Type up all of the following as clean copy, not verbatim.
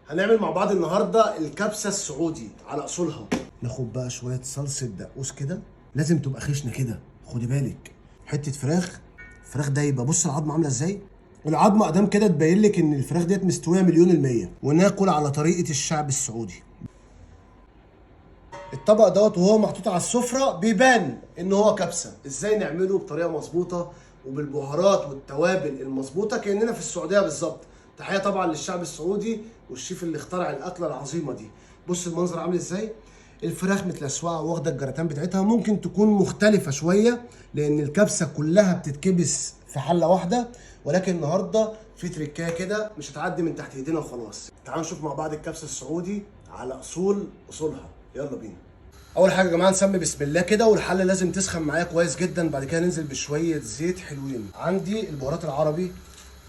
هنعمل مع بعض النهارده الكبسه السعودي على اصولها. ناخد بقى شويه صلصه دقوس كده، لازم تبقى خشنه كده، خدي بالك. حته الفراخ ده يبقى بص العظمه عامله ازاي. العظمه ادام كده تبين لك ان الفراخ ديت مستويه مليون المية. وناكل على طريقه الشعب السعودي. الطبق دوت وهو محطوط على السفره بيبان ان هو كبسه. ازاي نعمله بطريقه مظبوطه وبالبهارات والتوابل المظبوطه كاننا في السعوديه بالظبط. تحيه طبعا للشعب السعودي والشيف اللي اخترع الاكله العظيمه دي. بص المنظر عامل ازاي. الفراخ متلسوعه واخده الجراتان بتاعتها، ممكن تكون مختلفه شويه لان الكبسه كلها بتتكبس في حله واحده، ولكن النهارده في تريكايه كده مش هتعدي من تحت ايدينا وخلاص. تعالوا نشوف مع بعض الكبسه السعودي على اصولها. يلا بينا. اول حاجه يا جماعه نسمي بسم الله كده، والحله لازم تسخن معايا كويس جدا. بعد كده ننزل بشويه زيت حلوين. عندي البهارات العربي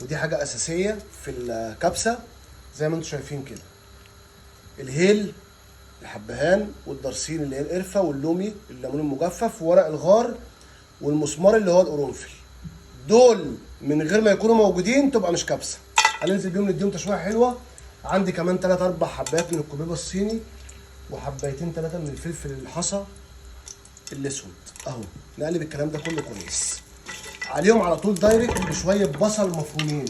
ودي حاجه اساسيه في الكبسه زي ما انتم شايفين كده. الهيل، الحبهان، والدرسين اللي هي القرفه، واللومي الليمون المجفف، وورق الغار، والمسمار اللي هو القرنفل. دول من غير ما يكونوا موجودين تبقى مش كبسه. هننزل بيهم نديهم تشويحه حلوه. عندي كمان 3 4 حبات من الكوبيبه الصيني، وحبايتين 3 من الفلفل الحصى الاسود اهو. نقلب الكلام ده كله كويس. عليهم على طول دايركت بشويه بصل مفرومين.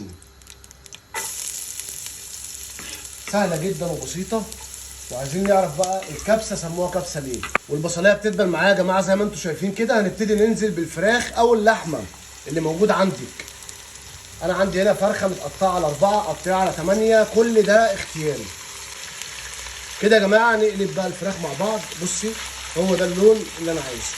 سهله جدا وبسيطه. وعايزين نعرف بقى الكبسه سموها كبسه ليه. والبصلايه بتدبل معايا يا جماعه زي ما انتم شايفين كده. هنبتدي ننزل بالفراخ او اللحمه اللي موجود عندك. انا عندي هنا فرخه متقطعه على 4، قطعها على 8، كل ده اختياري. كده يا جماعه نقلب بقى الفراخ مع بعض. بصي هو ده اللون اللي انا عايزه.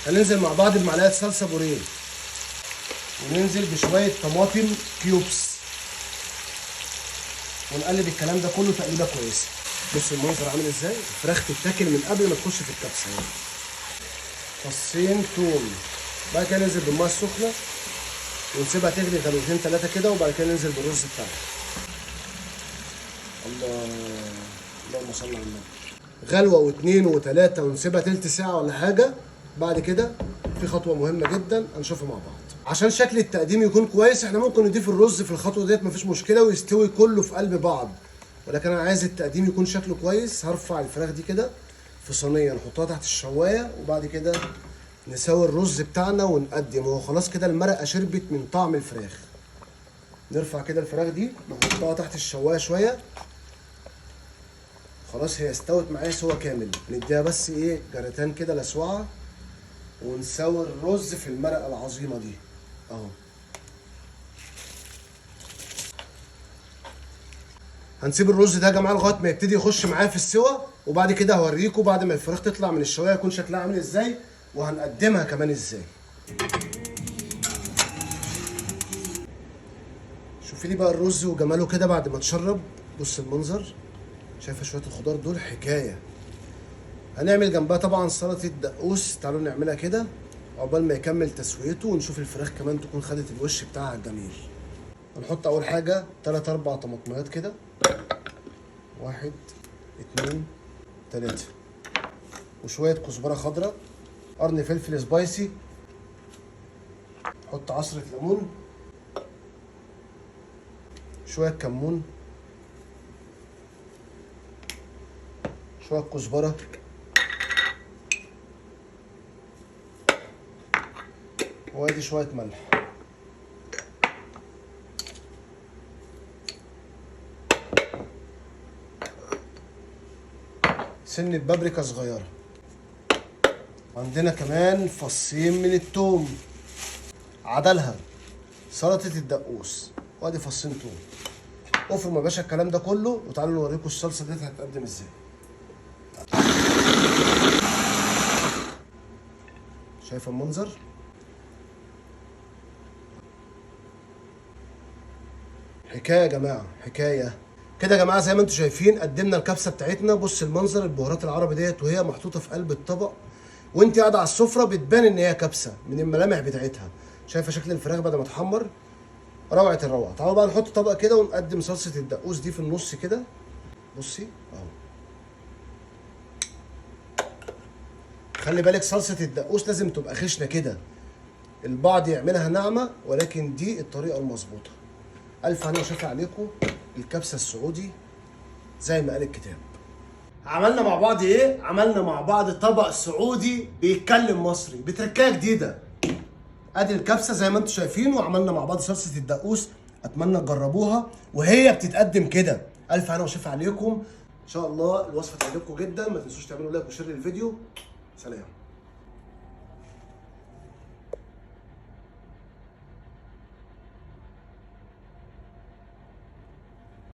هننزل مع بعض بمعلقه صلصه بوريه، وننزل بشويه طماطم كيوبس، ونقلب الكلام ده كله تقليبه كويسه. بص المنظر عامل ازاي. الفراخ تتاكل من قبل ما تخش في الكبسه يعني. فصين توم. بعد كده ننزل بالميه السخنه ونسيبها تغلي غلوتين 3 كده، وبعد كده ننزل بالرز بتاعنا. الله، اللهم صل على النبي. غلوه واثنين وثلاثه ونسيبها تلت ساعه ولا حاجه. بعد كده في خطوه مهمه جدا هنشوفها مع بعض. عشان شكل التقديم يكون كويس احنا ممكن نضيف الرز في الخطوه ديت مفيش مشكله ويستوي كله في قلب بعض، ولكن انا عايز التقديم يكون شكله كويس. هرفع الفراخ دي كده في صينيه نحطها تحت الشوايه، وبعد كده نسوي الرز بتاعنا ونقدم. هو خلاص كده المرقه شربت من طعم الفراخ. نرفع كده الفراخ دي نحطها تحت الشوايه شويه. خلاص هي استوت معايا سوا كامل. نديها بس ايه جراتان كده لسوعه، ونسوي الرز في المرقه العظيمه دي اهو. هنسيب الرز ده يا جماعه لغايه ما يبتدي يخش معايا في السوا، وبعد كده هوريكم بعد ما الفراخ تطلع من الشوايه يكون شكلها عامل ازاي، وهنقدمها كمان ازاي. شوفي لي بقى الرز وجماله كده بعد ما اتشرب. بص المنظر. شايفه شويه الخضار دول حكايه. هنعمل جنبها طبعا سلطه دقوس. تعالوا نعملها كده عقبال ما يكمل تسويته، ونشوف الفراخ كمان تكون خدت الوش بتاعها الجميل. هنحط اول حاجه 3 4 طماطميات كده. 1 2 3، وشويه كزبره خضراء، قرن فلفل سبايسي، نحط عصره ليمون، شويه كمون، شويه كزبره، وادي شويه ملح. سنة بابريكا صغيرة. عندنا كمان فصين من التوم. عدلها سلطة الدقوس، وادي فصين توم. افرم يا باشا الكلام ده كله، وتعالوا نوريكم الصلصة دي هتتقدم ازاي. شايفة المنظر؟ حكاية يا جماعة، حكاية. كده يا جماعه زي ما انتم شايفين قدمنا الكبسه بتاعتنا. بص المنظر. البهارات العربي ديت وهي محطوطه في قلب الطبق وانت قاعده على السفره بتبان ان هي كبسه من الملامح بتاعتها. شايفه شكل الفراخ بعد ما تحمر؟ روعه الروعه. تعالوا بقى نحط طبق كده ونقدم صلصه الدقوس دي في النص كده. بصي اهو. خلي بالك صلصه الدقوس لازم تبقى خشنه كده، البعض يعملها ناعمه، ولكن دي الطريقه المظبوطه. الف هنا وشفا عليكم. الكبسه السعودي زي ما قال الكتاب. عملنا مع بعض ايه؟ عملنا مع بعض طبق سعودي بيتكلم مصري بتركايه جديده. ادي الكبسه زي ما انتم شايفين، وعملنا مع بعض صلصه الدقوس. اتمنى تجربوها وهي بتتقدم كده. الف هنا وشفا عليكم. ان شاء الله الوصفه تعجبكم جدا. ما تنسوش تعملوا لايك وشير للفيديو. سلام.